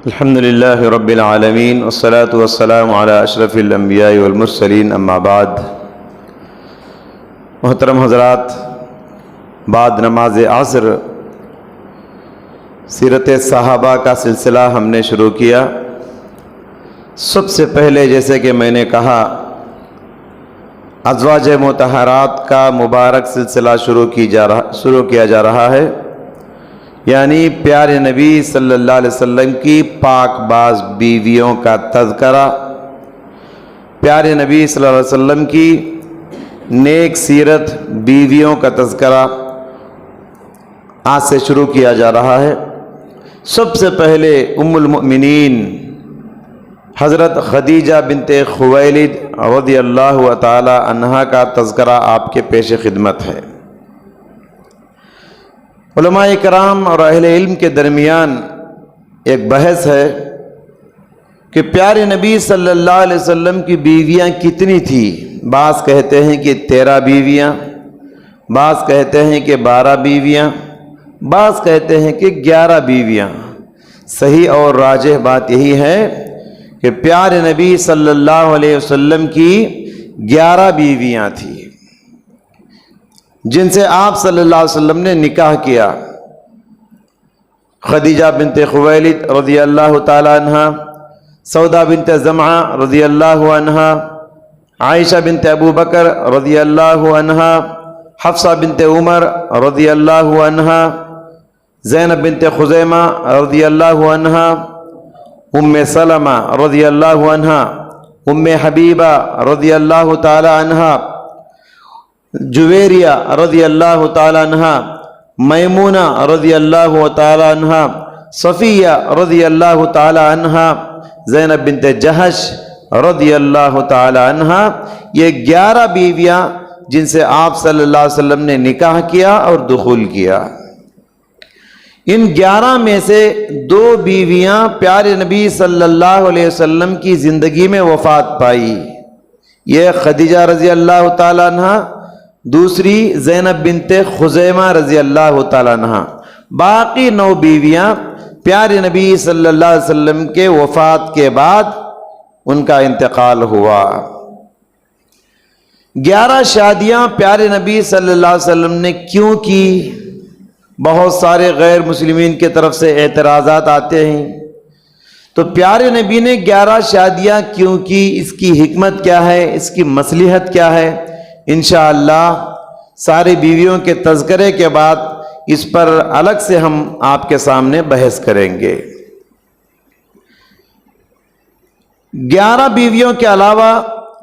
الحمد للہ رب العالمین والصلاة والسلام علی اشرف الانبیاء والمرسلین اما بعد۔ محترم حضرات، بعد نماز عصر سیرت صحابہ کا سلسلہ ہم نے شروع کیا۔ سب سے پہلے جیسے کہ میں نے کہا، ازواج مطہرات کا مبارک سلسلہ شروع کیا جا رہا ہے، یعنی پیارے نبی صلی اللہ علیہ وسلم کی پاک باز بیویوں کا تذکرہ، پیارے نبی صلی اللہ علیہ وسلم کی نیک سیرت بیویوں کا تذکرہ آج سے شروع کیا جا رہا ہے۔ سب سے پہلے ام المؤمنین حضرت خدیجہ بنت خویلد رضی اللہ تعالی عنہا کا تذکرہ آپ کے پیش خدمت ہے۔ علماء کرام اور اہل علم کے درمیان ایک بحث ہے کہ پیارے نبی صلی اللہ علیہ وسلم کی بیویاں کتنی تھیں۔ بعض کہتے ہیں کہ 13 بیویاں، بعض کہتے ہیں کہ 12 بیویاں، بعض کہتے ہیں کہ 11 بیویاں۔ صحیح اور راجح بات یہی ہے کہ پیارے نبی صلی اللہ علیہ وسلم کی 11 بیویاں تھیں جن سے آپ صلی اللہ علیہ وسلم نے نکاح کیا۔ خدیجہ بنت خویلد رضی اللہ تعالی عنہا، سودا بنت زمعہ رضی اللہ عنہا، عائشہ بنت ابو بکر رضی اللہ عنہا، حفصہ بنت عمر رضی اللہ عنہا، زینب بنت خزیمہ رضی اللہ عنہا، ام سلمہ رضی اللہ عنہا، ام حبیبہ رضی اللہ تعالی عنہا، جویریہ رضی اللہ تعالی عنہا، میمونہ رضی اللہ تعالی عنہا، صفیہ رضی اللہ تعالی عنہا، زینب بنت جہش رضی اللہ تعالی عنہا۔ یہ 11 بیویاں جن سے آپ صلی اللہ علیہ وسلم نے نکاح کیا اور دخول کیا۔ ان 11 میں سے 2 بیویاں پیارے نبی صلی اللہ علیہ وسلم کی زندگی میں وفات پائی۔ یہ خدیجہ رضی اللہ تعالی عنہا، دوسری زینب بنت خزیمہ رضی اللہ تعالی عنہا۔ باقی 9 بیویاں پیارے نبی صلی اللہ علیہ وسلم کے وفات کے بعد ان کا انتقال ہوا۔ 11 شادیاں پیارے نبی صلی اللہ علیہ وسلم نے کیوں کی؟ بہت سارے غیر مسلمین کی طرف سے اعتراضات آتے ہیں، تو پیارے نبی نے 11 شادیاں کیوں کی؟ اس کی حکمت کیا ہے؟ اس کی مصلحت کیا ہے؟ انشاءاللہ ساری بیویوں کے تذکرے کے بعد اس پر الگ سے ہم آپ کے سامنے بحث کریں گے۔ 11 بیویوں کے علاوہ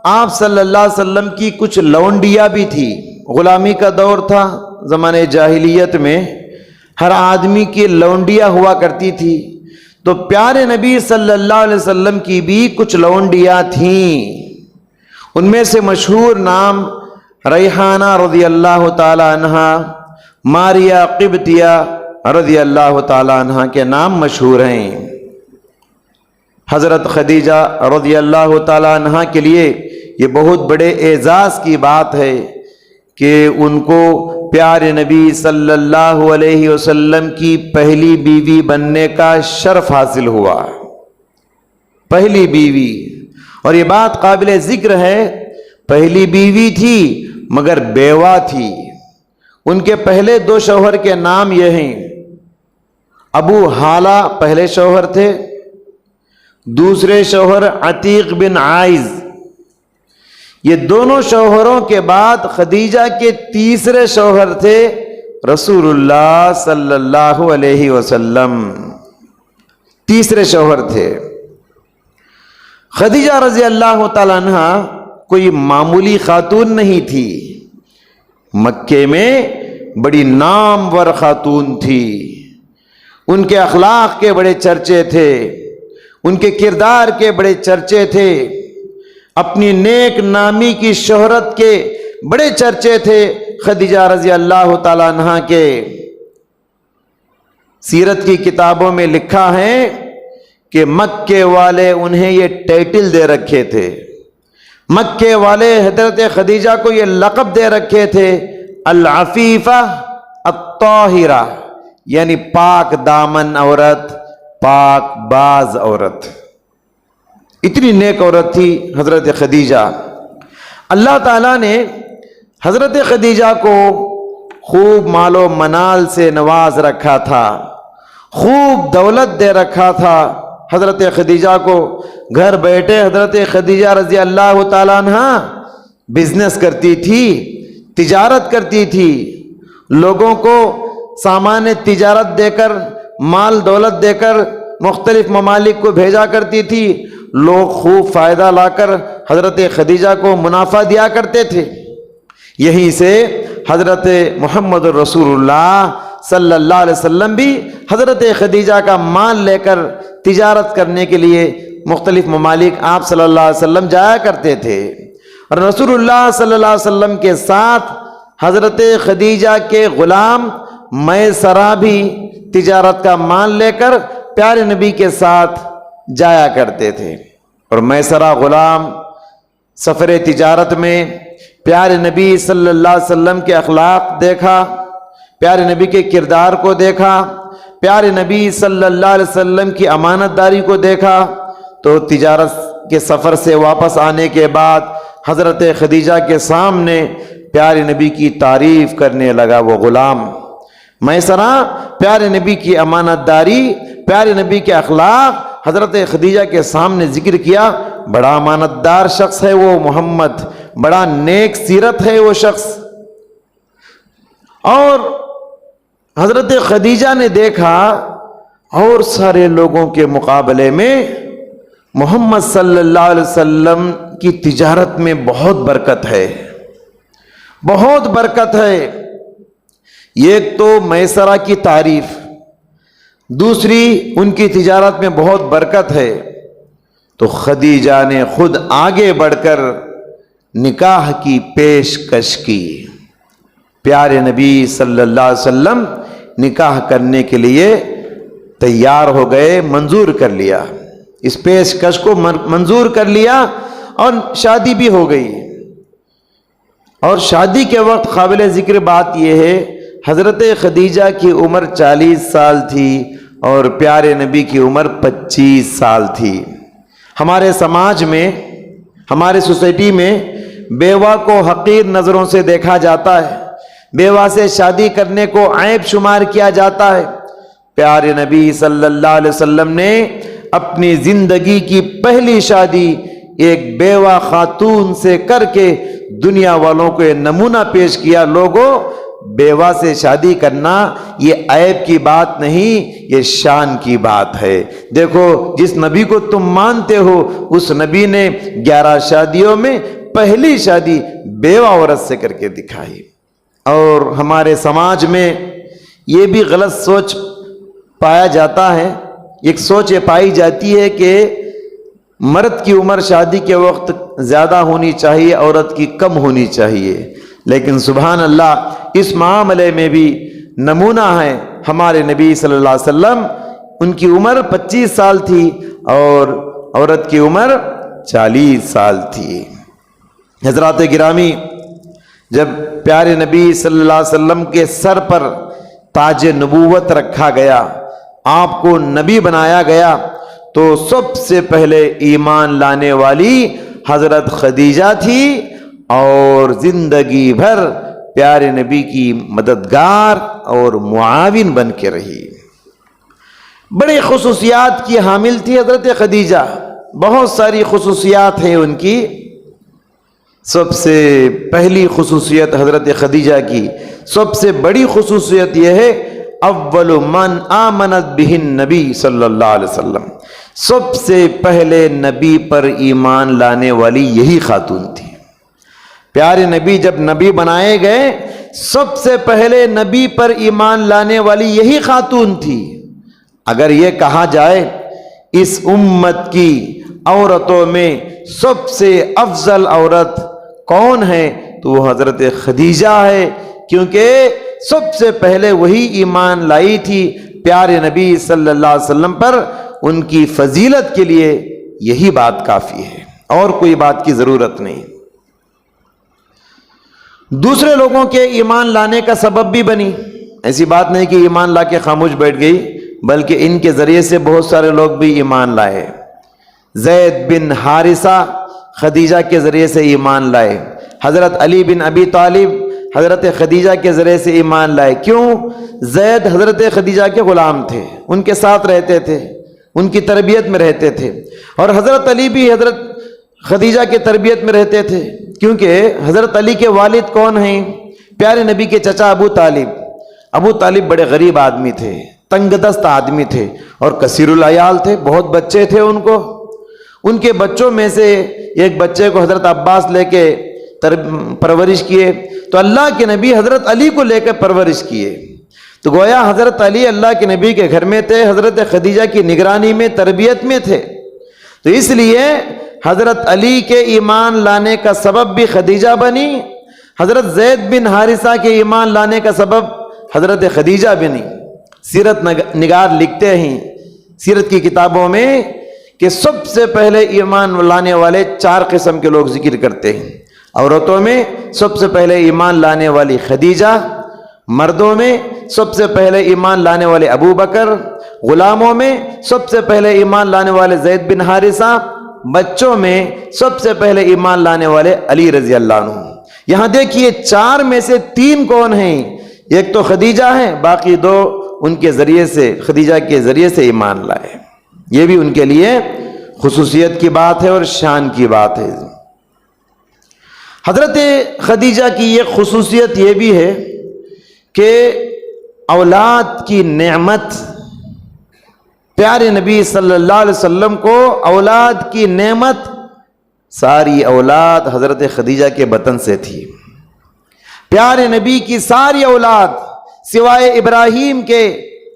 آپ صلی اللہ علیہ وسلم کی کچھ لونڈیاں بھی تھی۔ غلامی کا دور تھا زمانے جاہلیت میں، ہر آدمی کی لونڈیاں ہوا کرتی تھی، تو پیارے نبی صلی اللہ علیہ وسلم کی بھی کچھ لونڈیاں تھیں۔ ان میں سے مشہور نام ریحانہ رضی اللہ تعالی عنہا، ماریہ قبطیہ رضی اللہ تعالی عنہا کے نام مشہور ہیں۔ حضرت خدیجہ رضی اللہ تعالی عنہا کے لیے یہ بہت بڑے اعزاز کی بات ہے کہ ان کو پیارے نبی صلی اللہ علیہ وسلم کی پہلی بیوی بننے کا شرف حاصل ہوا۔ پہلی بیوی، اور یہ بات قابل ذکر ہے، پہلی بیوی تھی مگر بیوہ تھی۔ ان کے پہلے 2 شوہر کے نام یہ ہیں، ابو حالہ پہلے شوہر تھے، دوسرے شوہر عتیق بن عائز۔ یہ دونوں شوہروں کے بعد خدیجہ کے تیسرے شوہر تھے رسول اللہ صلی اللہ علیہ وسلم، تیسرے شوہر تھے۔ خدیجہ رضی اللہ تعالی عنہا کوئی معمولی خاتون نہیں تھی، مکے میں بڑی نامور خاتون تھی۔ ان کے اخلاق کے بڑے چرچے تھے، ان کے کردار کے بڑے چرچے تھے، اپنی نیک نامی کی شہرت کے بڑے چرچے تھے خدیجہ رضی اللہ تعالی عنہا کے۔ سیرت کی کتابوں میں لکھا ہے کہ مکے والے انہیں یہ ٹائٹل دے رکھے تھے، مکے والے حضرت خدیجہ کو یہ لقب دے رکھے تھے، العفیفہ الطاہرہ، یعنی پاک دامن عورت، پاک باز عورت، اتنی نیک عورت تھی حضرت خدیجہ۔ اللہ تعالیٰ نے حضرت خدیجہ کو خوب مال و منال سے نواز رکھا تھا، خوب دولت دے رکھا تھا حضرت خدیجہ کو۔ گھر بیٹھے حضرت خدیجہ رضی اللہ تعالیٰ عنہ بزنس کرتی تھی، تجارت کرتی تھی، لوگوں کو سامان تجارت دے کر، مال دولت دے کر مختلف ممالک کو بھیجا کرتی تھی۔ لوگ خوب فائدہ لا کر حضرت خدیجہ کو منافع دیا کرتے تھے۔ یہیں سے حضرت محمد رسول اللہ صلی اللہ علیہ وسلم بھی حضرت خدیجہ کا مال لے کر تجارت کرنے کے لیے مختلف ممالک آپ صلی اللہ علیہ وسلم جایا کرتے تھے، اور رسول اللہ صلی اللہ علیہ وسلم کے ساتھ حضرت خدیجہ کے غلام میسرہ بھی تجارت کا مال لے کر پیارے نبی کے ساتھ جایا کرتے تھے۔ اور میسرہ غلام سفر تجارت میں پیارے نبی صلی اللہ علیہ وسلم کے اخلاق دیکھا، پیارے نبی کے کردار کو دیکھا، پیارے نبی صلی اللہ علیہ وسلم کی امانت داری کو دیکھا، تو تجارت کے سفر سے واپس آنے کے بعد حضرت خدیجہ کے سامنے پیارے نبی کی تعریف کرنے لگا۔ وہ غلام میسرہ پیارے نبی کی امانت داری، پیارے نبی کے اخلاق حضرت خدیجہ کے سامنے ذکر کیا۔ بڑا امانت دار شخص ہے وہ محمد، بڑا نیک سیرت ہے وہ شخص۔ اور حضرت خدیجہ نے دیکھا اور سارے لوگوں کے مقابلے میں محمد صلی اللہ علیہ وسلم کی تجارت میں بہت برکت ہے، بہت برکت ہے۔ ایک تو میسرہ کی تعریف، دوسری ان کی تجارت میں بہت برکت ہے۔ تو خدیجہ نے خود آگے بڑھ کر نکاح کی پیشکش کی۔ پیارے نبی صلی اللہ علیہ وسلم نکاح کرنے کے لیے تیار ہو گئے، منظور کر لیا، اس پیشکش کو منظور کر لیا، اور شادی بھی ہو گئی۔ اور شادی کے وقت قابل ذکر بات یہ ہے، حضرت خدیجہ کی عمر 40 سال تھی اور پیارے نبی کی عمر 25 سال تھی۔ ہمارے سماج میں، ہمارے سوسائٹی میں بیوہ کو حقیر نظروں سے دیکھا جاتا ہے، بیوہ سے شادی کرنے کو عیب شمار کیا جاتا ہے۔ پیارے نبی صلی اللہ علیہ وسلم نے اپنی زندگی کی پہلی شادی ایک بیوہ خاتون سے کر کے دنیا والوں کو یہ نمونہ پیش کیا۔ لوگوں، بیوہ سے شادی کرنا یہ عیب کی بات نہیں، یہ شان کی بات ہے۔ دیکھو، جس نبی کو تم مانتے ہو اس نبی نے 11 شادیوں میں پہلی شادی بیوہ عورت سے کر کے دکھائی۔ اور ہمارے سماج میں یہ بھی غلط سوچ پایا جاتا ہے، ایک سوچ یہ پائی جاتی ہے کہ مرد کی عمر شادی کے وقت زیادہ ہونی چاہیے، عورت کی کم ہونی چاہیے۔ لیکن سبحان اللہ، اس معاملے میں بھی نمونہ ہے ہمارے نبی صلی اللہ علیہ وسلم۔ ان کی عمر 25 سال تھی اور عورت کی عمر 40 سال تھی۔ حضرات گرامی، جب پیارے نبی صلی اللہ علیہ وسلم کے سر پر تاج نبوت رکھا گیا، آپ کو نبی بنایا گیا، تو سب سے پہلے ایمان لانے والی حضرت خدیجہ تھی، اور زندگی بھر پیارے نبی کی مددگار اور معاون بن کے رہی۔ بڑے خصوصیات کی حامل تھی حضرت خدیجہ، بہت ساری خصوصیات ہیں ان کی۔ سب سے پہلی خصوصیت حضرت خدیجہ کی، سب سے بڑی خصوصیت یہ ہے، اول من آمنت بہ النبی صلی اللہ علیہ وسلم، سب سے پہلے نبی پر ایمان لانے والی یہی خاتون تھی۔ پیارے نبی جب نبی بنائے گئے، سب سے پہلے نبی پر ایمان لانے والی یہی خاتون تھی۔ اگر یہ کہا جائے اس امت کی عورتوں میں سب سے افضل عورت کون ہے تو وہ حضرت خدیجہ ہے، کیونکہ سب سے پہلے وہی ایمان لائی تھی پیارے نبی صلی اللہ علیہ وسلم پر۔ ان کی فضیلت کے لیے یہی بات کافی ہے، اور کوئی بات کی ضرورت نہیں۔ دوسرے لوگوں کے ایمان لانے کا سبب بھی بنی، ایسی بات نہیں کہ ایمان لا کے خاموش بیٹھ گئی، بلکہ ان کے ذریعے سے بہت سارے لوگ بھی ایمان لائے۔ زید بن حارثہ خدیجہ کے ذریعے سے ایمان لائے، حضرت علی بن ابی طالب حضرت خدیجہ کے ذریعے سے ایمان لائے۔ کیوں؟ زید حضرت خدیجہ کے غلام تھے، ان کے ساتھ رہتے تھے، ان کی تربیت میں رہتے تھے، اور حضرت علی بھی حضرت خدیجہ کی تربیت میں رہتے تھے، کیونکہ حضرت علی کے والد کون ہیں؟ پیارے نبی کے چچا ابو طالب۔ ابو طالب بڑے غریب آدمی تھے، تنگ دست آدمی تھے، اور کثیر العیال تھے، بہت بچے تھے ان کو۔ ان کے بچوں میں سے ایک بچے کو حضرت عباس لے کے پرورش کیے، تو اللہ کے نبی حضرت علی کو لے کے پرورش کیے، تو گویا حضرت علی اللہ کے نبی کے گھر میں تھے، حضرت خدیجہ کی نگرانی میں تربیت میں تھے، تو اس لیے حضرت علی کے ایمان لانے کا سبب بھی خدیجہ بنی، حضرت زید بن حارثہ کے ایمان لانے کا سبب حضرت خدیجہ بنی۔ سیرت نگار لکھتے ہیں سیرت کی کتابوں میں کہ سب سے پہلے ایمان لانے والے 4 قسم کے لوگ ذکر کرتے ہیں۔ عورتوں میں سب سے پہلے ایمان لانے والی خدیجہ، مردوں میں سب سے پہلے ایمان لانے والے ابو بکر، غلاموں میں سب سے پہلے ایمان لانے والے زید بن حارثہ، بچوں میں سب سے پہلے ایمان لانے والے علی رضی اللہ عنہ۔ یہاں دیکھیے 4 میں سے 3 کون ہیں؟ ایک تو خدیجہ ہیں، باقی 2 ان کے ذریعے سے، خدیجہ کے ذریعے سے ایمان لائے۔ یہ بھی ان کے لیے خصوصیت کی بات ہے اور شان کی بات ہے۔ حضرت خدیجہ کی ایک خصوصیت یہ بھی ہے کہ اولاد کی نعمت، پیارے نبی صلی اللہ علیہ وسلم کو اولاد کی نعمت، ساری اولاد حضرت خدیجہ کے بطن سے تھی۔ پیارے نبی کی ساری اولاد سوائے ابراہیم کے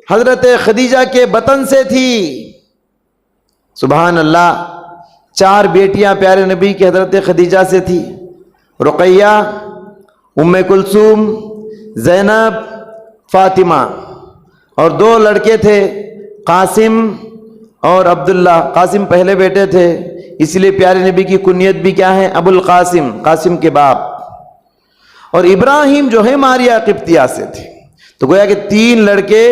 حضرت خدیجہ کے بطن سے تھی۔ سبحان اللہ، 4 بیٹیاں پیارے نبی کی حضرت خدیجہ سے تھی، رقیہ، ام کلثوم، زینب، فاطمہ، اور 2 لڑکے تھے، قاسم اور عبداللہ۔ قاسم پہلے بیٹے تھے، اس لیے پیارے نبی کی کنیت بھی کیا ہے؟ ابو القاسم، قاسم کے باپ۔ اور ابراہیم جو ہے ماریہ قبطیہ سے تھے، تو گویا کہ 3 لڑکے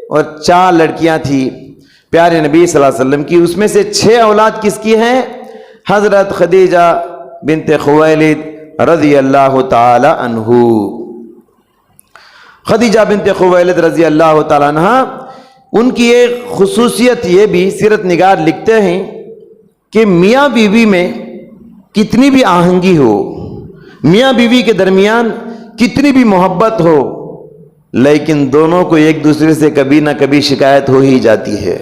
اور 4 لڑکیاں تھیں پیارے نبی صلی اللہ علیہ وسلم کی۔ اس میں سے 6 اولاد کس کی ہیں؟ حضرت خدیجہ بنت خویلد رضی اللہ تعالی عنہ۔ خدیجہ بنت خویلد رضی اللہ تعالی عنہ، ان کی ایک خصوصیت یہ بھی سیرت نگار لکھتے ہیں کہ میاں بیوی میں کتنی بھی آہنگی ہو، میاں بیوی کے درمیان کتنی بھی محبت ہو، لیکن دونوں کو ایک دوسرے سے کبھی نہ کبھی شکایت ہو ہی جاتی ہے۔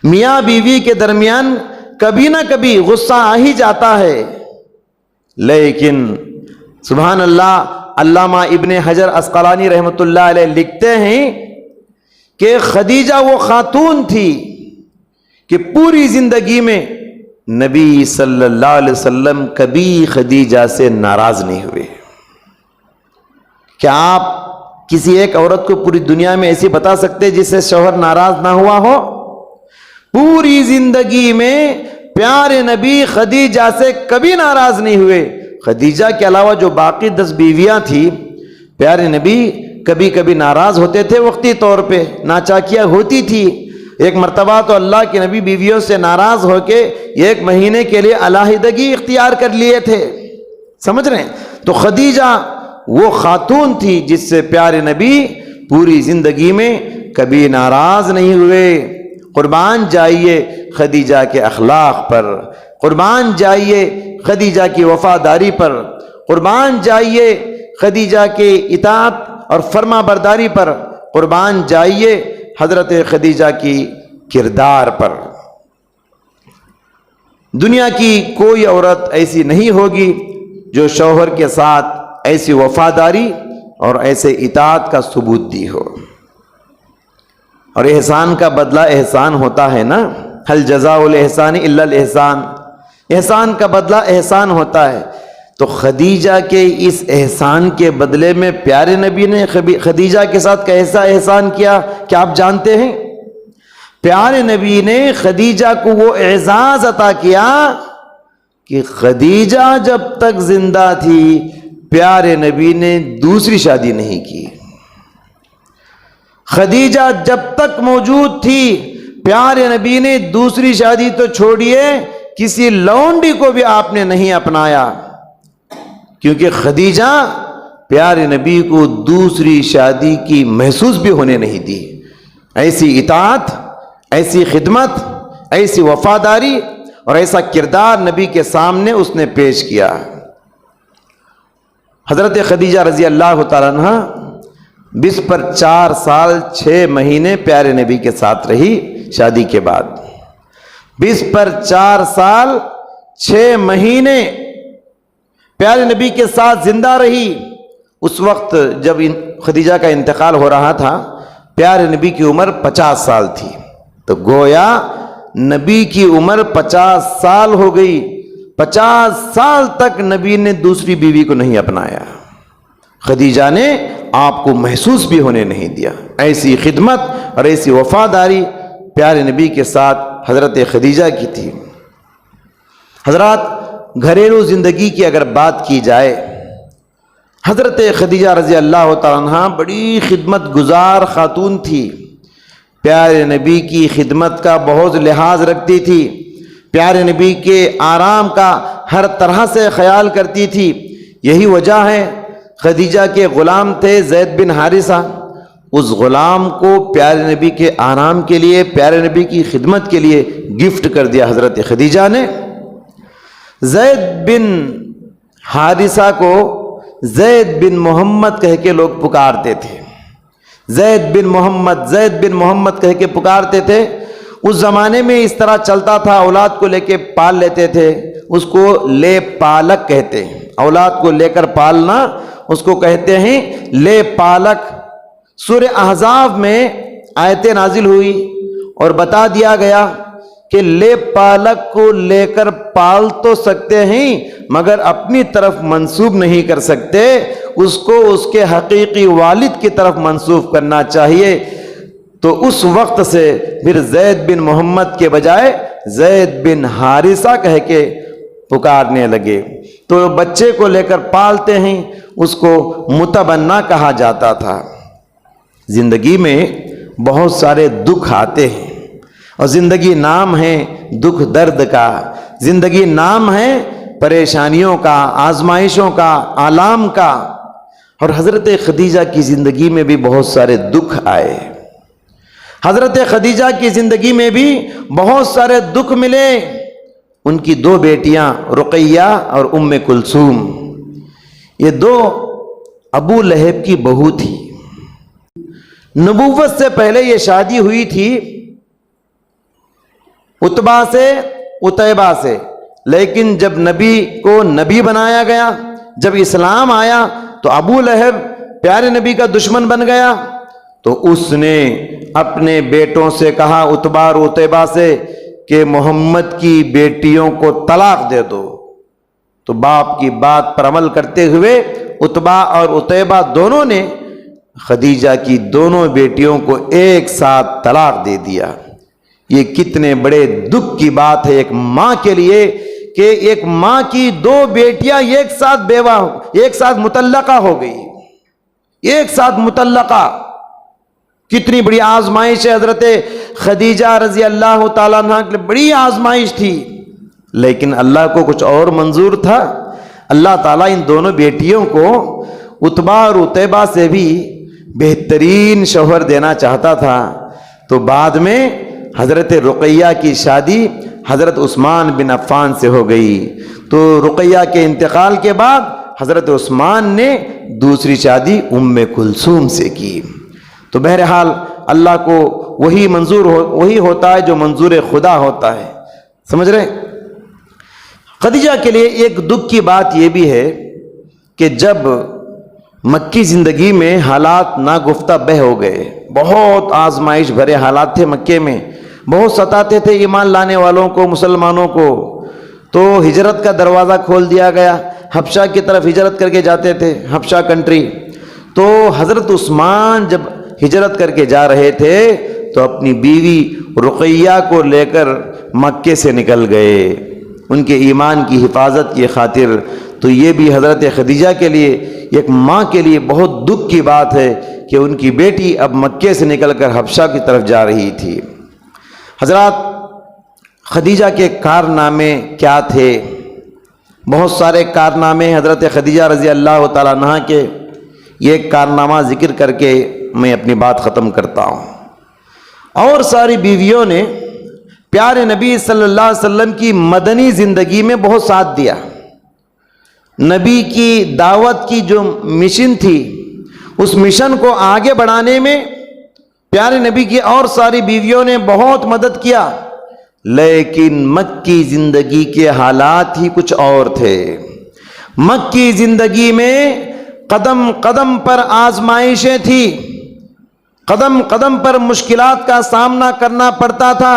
میاں بیوی کے درمیان کبھی نہ کبھی غصہ آ ہی جاتا ہے، لیکن سبحان اللہ، علامہ ابن حجر عسقلانی رحمۃ اللہ علیہ لکھتے ہیں کہ خدیجہ وہ خاتون تھی کہ پوری زندگی میں نبی صلی اللہ علیہ وسلم کبھی خدیجہ سے ناراض نہیں ہوئے۔ کیا آپ کسی ایک عورت کو پوری دنیا میں ایسی بتا سکتے جس سے شوہر ناراض نہ ہوا ہو؟ پوری زندگی میں پیارے نبی خدیجہ سے کبھی ناراض نہیں ہوئے۔ خدیجہ کے علاوہ جو باقی 10 بیویاں تھیں، پیارے نبی کبھی کبھی ناراض ہوتے تھے، وقتی طور پہ ناچاکیاں ہوتی تھی۔ ایک مرتبہ تو اللہ کے نبی بیویوں سے ناراض ہو کے 1 مہینے کے لیے علیحدگی اختیار کر لیے تھے، سمجھ رہے ہیں؟ تو خدیجہ وہ خاتون تھی جس سے پیارے نبی پوری زندگی میں کبھی ناراض نہیں ہوئے۔ قربان جائیے خدیجہ کے اخلاق پر، قربان جائیے خدیجہ کی وفاداری پر، قربان جائیے خدیجہ کے اطاعت اور فرما برداری پر، قربان جائیے حضرت خدیجہ کی کردار پر۔ دنیا کی کوئی عورت ایسی نہیں ہوگی جو شوہر کے ساتھ ایسی وفاداری اور ایسے اطاعت کا ثبوت دی ہو۔ اور احسان کا بدلہ احسان ہوتا ہے نا، هل جزاء الاحسان الا الاحسان، احسان کا بدلہ احسان ہوتا ہے۔ تو خدیجہ کے اس احسان کے بدلے میں پیارے نبی نے خدیجہ کے ساتھ کیسا احسان کیا، کیا آپ جانتے ہیں؟ پیارے نبی نے خدیجہ کو وہ اعزاز عطا کیا کہ خدیجہ جب تک زندہ تھی پیارے نبی نے دوسری شادی نہیں کی۔ خدیجہ جب تک موجود تھی پیارے نبی نے دوسری شادی تو چھوڑیے کسی لونڈی کو بھی آپ نے نہیں اپنایا، کیونکہ خدیجہ پیارے نبی کو دوسری شادی کی محسوس بھی ہونے نہیں دی۔ ایسی اطاعت، ایسی خدمت، ایسی وفاداری اور ایسا کردار نبی کے سامنے اس نے پیش کیا۔ حضرت خدیجہ رضی اللہ تعالیٰ عنہ 20 پر 4 سال 6 مہینے پیارے نبی کے ساتھ رہی شادی کے بعد۔ 20 پر 4 سال 6 مہینے پیارے نبی کے ساتھ زندہ رہی۔ اس وقت جب خدیجہ کا انتقال ہو رہا تھا پیارے نبی کی عمر 50 سال تھی، تو گویا نبی کی عمر 50 سال ہو گئی۔ 50 سال تک نبی نے دوسری بیوی کو نہیں اپنایا۔ خدیجہ نے آپ کو محسوس بھی ہونے نہیں دیا۔ ایسی خدمت اور ایسی وفاداری پیارے نبی کے ساتھ حضرت خدیجہ کی تھی۔ حضرات، گھریلو زندگی کی اگر بات کی جائے، حضرت خدیجہ رضی اللہ تعالیٰ عنہ بڑی خدمت گزار خاتون تھی، پیارے نبی کی خدمت کا بہت لحاظ رکھتی تھی، پیارے نبی کے آرام کا ہر طرح سے خیال کرتی تھی۔ یہی وجہ ہے خدیجہ کے غلام تھے زید بن حارثہ، اس غلام کو پیارے نبی کے آرام کے لیے، پیارے نبی کی خدمت کے لیے گفٹ کر دیا حضرت خدیجہ نے۔ زید بن حارثہ کو زید بن محمد کہہ کے لوگ پکارتے تھے، زید بن محمد، زید بن محمد کہہ کے پکارتے تھے۔ اس زمانے میں اس طرح چلتا تھا، اولاد کو لے کے پال لیتے تھے، اس کو لے پالک کہتے ہیں۔ اولاد کو لے کر پالنا اس کو کہتے ہیں لے پالک۔ سورہ احزاب میں آیتیں نازل ہوئی اور بتا دیا گیا کہ لے پالک کو لے کر پال تو سکتے ہیں مگر اپنی طرف منسوب نہیں کر سکتے، اس کو اس کے حقیقی والد کی طرف منسوب کرنا چاہیے۔ تو اس وقت سے پھر زید بن محمد کے بجائے زید بن حارثہ کہہ کے پکارنے لگے۔ تو بچے کو لے کر پالتے ہیں، اس کو متبنہ کہا جاتا تھا۔ زندگی میں بہت سارے دکھ آتے ہیں، اور زندگی نام ہے دکھ درد کا، زندگی نام ہے پریشانیوں کا، آزمائشوں کا، آلام کا۔ اور حضرت خدیجہ کی زندگی میں بھی بہت سارے دکھ آئے، حضرت خدیجہ کی زندگی میں بھی بہت سارے دکھ ملے۔ ان کی 2 بیٹیاں رقیہ اور ام کلثوم، یہ 2 ابو لہب کی بہو تھی۔ نبوت سے پہلے یہ شادی ہوئی تھی عتبہ سے، عتیبہ سے، لیکن جب نبی کو نبی بنایا گیا، جب اسلام آیا تو ابو لہب پیارے نبی کا دشمن بن گیا۔ تو اس نے اپنے بیٹوں سے کہا، عتبہ اور عتیبہ سے، کہ محمد کی بیٹیوں کو طلاق دے دو۔ تو باپ کی بات پر عمل کرتے ہوئے عتبہ اور عتیبہ دونوں نے خدیجہ کی دونوں بیٹیوں کو ایک ساتھ طلاق دے دیا۔ یہ کتنے بڑے دکھ کی بات ہے ایک ماں کے لیے کہ ایک ماں کی 2 بیٹیاں ایک ساتھ بیوہ، ایک ساتھ مطلقہ ہو گئی، ایک ساتھ مطلقہ۔ کتنی بڑی آزمائش ہے حضرت خدیجہ رضی اللہ تعالیٰ عنہ کے لیے، بڑی آزمائش تھی، لیکن اللہ کو کچھ اور منظور تھا۔ اللہ تعالیٰ ان دونوں بیٹیوں کو عتبہ اور عتیبہ سے بھی بہترین شوہر دینا چاہتا تھا۔ تو بعد میں حضرت رقیہ کی شادی حضرت عثمان بن عفان سے ہو گئی۔ تو رقیہ کے انتقال کے بعد حضرت عثمان نے دوسری شادی ام کلثوم سے کی۔ تو بہرحال اللہ کو وہی منظور وہی ہوتا ہے جو منظور خدا ہوتا ہے، سمجھ رہے؟ خدیجہ کے لیے ایک دکھ کی بات یہ بھی ہے کہ جب مکی زندگی میں حالات ناگفتہ بہ ہو گئے، بہت آزمائش بھرے حالات تھے مکے میں، بہت ستاتے تھے ایمان لانے والوں کو، مسلمانوں کو۔ تو ہجرت کا دروازہ کھول دیا گیا، حبشہ کی طرف ہجرت کر کے جاتے تھے، حبشہ کنٹری۔ تو حضرت عثمان جب ہجرت کر کے جا رہے تھے تو اپنی بیوی رقیہ کو لے کر مکے سے نکل گئے ان کے ایمان کی حفاظت کی خاطر۔ تو یہ بھی حضرت خدیجہ کے لیے، ایک ماں کے لیے بہت دکھ کی بات ہے کہ ان کی بیٹی اب مکے سے نکل کر حبشہ کی طرف جا رہی تھی۔ حضرات، خدیجہ کے کارنامے کیا تھے؟ بہت سارے کارنامے حضرت خدیجہ رضی اللہ تعالیٰ عنہ کے، یہ ایک کارنامہ ذکر کر کے میں اپنی بات ختم کرتا ہوں۔ اور ساری بیویوں نے پیارے نبی صلی اللہ علیہ وسلم کی مدنی زندگی میں بہت ساتھ دیا۔ نبی کی دعوت کی جو مشن تھی، اس مشن کو آگے بڑھانے میں پیارے نبی کی اور ساری بیویوں نے بہت مدد کیا، لیکن مکی زندگی کے حالات ہی کچھ اور تھے۔ مکی زندگی میں قدم قدم پر آزمائشیں تھیں، قدم قدم پر مشکلات کا سامنا کرنا پڑتا تھا۔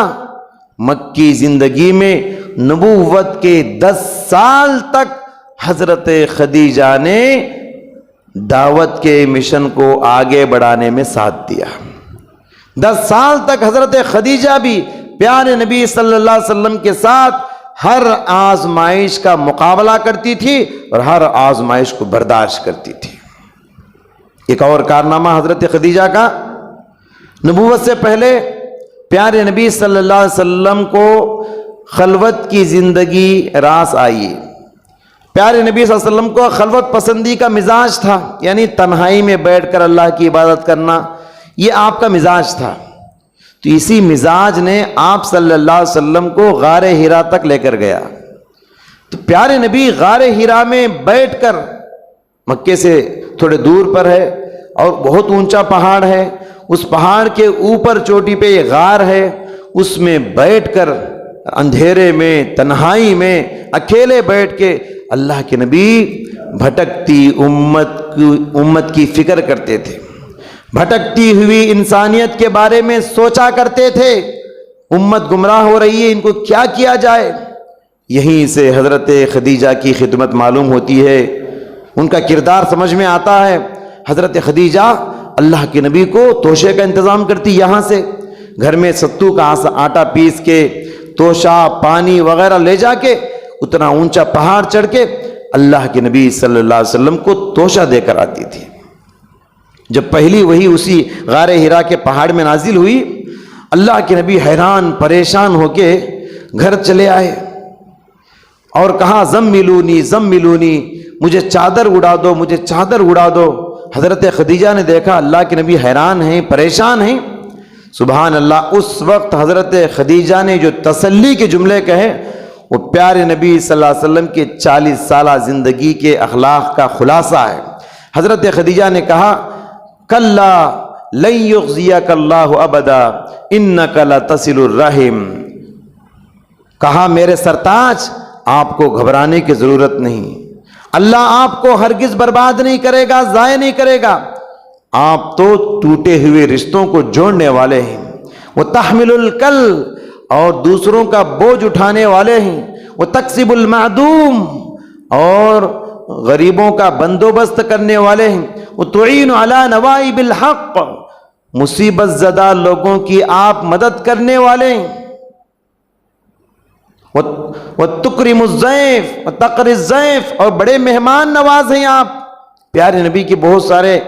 مکی زندگی میں نبوت کے 10 سال تک حضرت خدیجہ نے دعوت کے مشن کو آگے بڑھانے میں ساتھ دیا۔ 10 سال تک حضرت خدیجہ بھی پیارے نبی صلی اللہ علیہ وسلم کے ساتھ ہر آزمائش کا مقابلہ کرتی تھی اور ہر آزمائش کو برداشت کرتی تھی۔ ایک اور کارنامہ حضرت خدیجہ کا، نبوت سے پہلے پیارے نبی صلی اللہ علیہ وسلم کو خلوت کی زندگی راس آئی۔ پیارے نبی صلی اللہ علیہ وسلم کو خلوت پسندی کا مزاج تھا، یعنی تنہائی میں بیٹھ کر اللہ کی عبادت کرنا، یہ آپ کا مزاج تھا۔ تو اسی مزاج نے آپ صلی اللہ علیہ وسلم کو غار حرا تک لے کر گیا۔ تو پیارے نبی غار حرا میں بیٹھ کر، مکے سے تھوڑے دور پر ہے اور بہت اونچا پہاڑ ہے، اس پہاڑ کے اوپر چوٹی پہ یہ غار ہے، اس میں بیٹھ کر اندھیرے میں، تنہائی میں، اکیلے بیٹھ کے اللہ کے نبی بھٹکتی امت کی فکر کرتے تھے، بھٹکتی ہوئی انسانیت کے بارے میں سوچا کرتے تھے۔ امت گمراہ ہو رہی ہے، ان کو کیا کیا جائے؟ یہیں سے حضرت خدیجہ کی خدمت معلوم ہوتی ہے، ان کا کردار سمجھ میں آتا ہے۔ حضرت خدیجہ اللہ کے نبی کو توشے کا انتظام کرتی، یہاں سے گھر میں ستو کا آٹا پیس کے توشہ، پانی وغیرہ لے جا کے اتنا اونچا پہاڑ چڑھ کے اللہ کے نبی صلی اللہ علیہ وسلم کو توشہ دے کر آتی تھی۔ جب پہلی وحی اسی غار حرا کے پہاڑ میں نازل ہوئی، اللہ کے نبی حیران پریشان ہو کے گھر چلے آئے اور کہا زملونی زملونی، مجھے چادر اڑا دو، مجھے چادر اڑا دو۔ حضرت خدیجہ نے دیکھا اللہ کے نبی حیران ہیں، پریشان ہیں۔ سبحان اللہ، اس وقت حضرت خدیجہ نے جو تسلی کے جملے کہے، وہ پیارے نبی صلی اللہ علیہ وسلم کے 40 سالہ زندگی کے اخلاق کا خلاصہ ہے۔ حضرت خدیجہ نے کہا کلا لن یخزیک اللہ ابدا انک لتصل الرحم، کہا میرے سرتاج آپ کو گھبرانے کی ضرورت نہیں، اللہ آپ کو ہرگز برباد نہیں کرے گا، ضائع نہیں کرے گا، آپ تو ٹوٹے ہوئے رشتوں کو جوڑنے والے ہیں، وہ تحمل الکل، اور دوسروں کا بوجھ اٹھانے والے ہیں، وہ تکسب المعدوم، اور غریبوں کا بندوبست کرنے والے ہیں، وہ تعین علی نوائب الحق، مصیبت زدہ لوگوں کی آپ مدد کرنے والے ہیں، وَتُكْرِمُ الضَّيْفَ وَتَقْرِ الضَّيْفَ، اور بڑے مہمان نواز ہیں آپ۔ پیارے نبی کی بہت سارے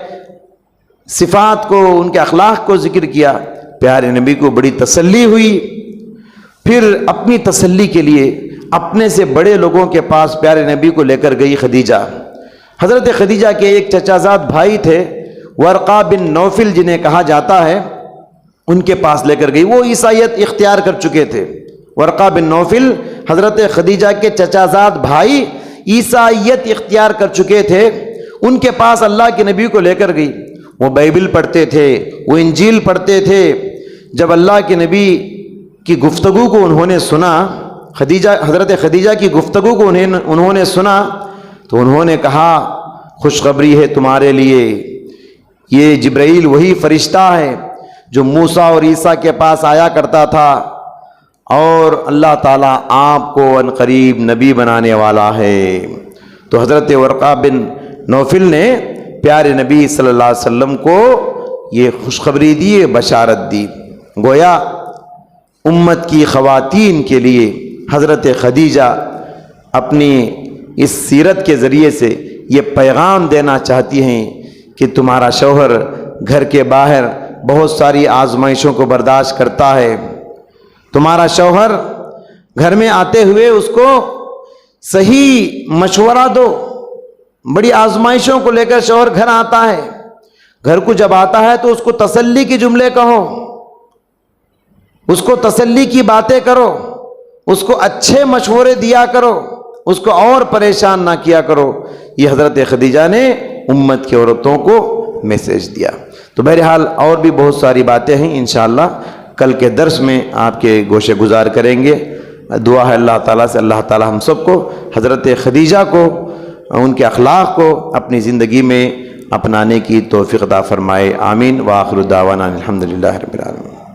صفات کو، ان کے اخلاق کو ذکر کیا، پیارے نبی کو بڑی تسلی ہوئی۔ پھر اپنی تسلی کے لیے اپنے سے بڑے لوگوں کے پاس پیارے نبی کو لے کر گئی خدیجہ۔ حضرت خدیجہ کے ایک چچا زاد بھائی تھے، ورقہ بن نوفل جنہیں کہا جاتا ہے، ان کے پاس لے کر گئی۔ وہ عیسائیت اختیار کر چکے تھے۔ ورقہ بن نوفل حضرت خدیجہ کے چچا زاد بھائی عیسائیت اختیار کر چکے تھے، ان کے پاس اللہ کے نبی کو لے کر گئی۔ وہ بائبل پڑھتے تھے، وہ انجیل پڑھتے تھے۔ جب اللہ کے نبی کی گفتگو کو انہوں نے سنا، حضرت خدیجہ کی گفتگو کو انہوں نے سنا، تو انہوں نے کہا خوشخبری ہے تمہارے لیے، یہ جبرائیل وہی فرشتہ ہے جو موسیٰ اور عیسیٰ کے پاس آیا کرتا تھا، اور اللہ تعالیٰ آپ کو ان قریب نبی بنانے والا ہے۔ تو حضرت ورقہ بن نوفل نے پیارے نبی صلی اللہ علیہ وسلم کو یہ خوشخبری دی، بشارت دی۔ گویا امت کی خواتین کے لیے حضرت خدیجہ اپنی اس سیرت کے ذریعے سے یہ پیغام دینا چاہتی ہیں کہ تمہارا شوہر گھر کے باہر بہت ساری آزمائشوں کو برداشت کرتا ہے. تمہارا شوہر گھر میں آتے ہوئے اس کو صحیح مشورہ دو. بڑی آزمائشوں کو لے کر شوہر گھر آتا ہے. گھر کو جب آتا ہے تو اس کو تسلی کے جملے کہو, اس کو تسلی کی باتیں کرو, اس کو اچھے مشورے دیا کرو, اس کو اور پریشان نہ کیا کرو. یہ حضرت خدیجہ نے امت کی عورتوں کو میسج دیا. تو بہرحال اور بھی بہت ساری باتیں ہیں, انشاءاللہ کل کے درس میں آپ کے گوشے گزار کریں گے. دعا ہے اللہ تعالیٰ سے, اللہ تعالیٰ ہم سب کو حضرت خدیجہ کو, ان کے اخلاق کو اپنی زندگی میں اپنانے کی توفیق عطا فرمائے. آمین. وآخر دعوانا الحمدللہ رب العالمین.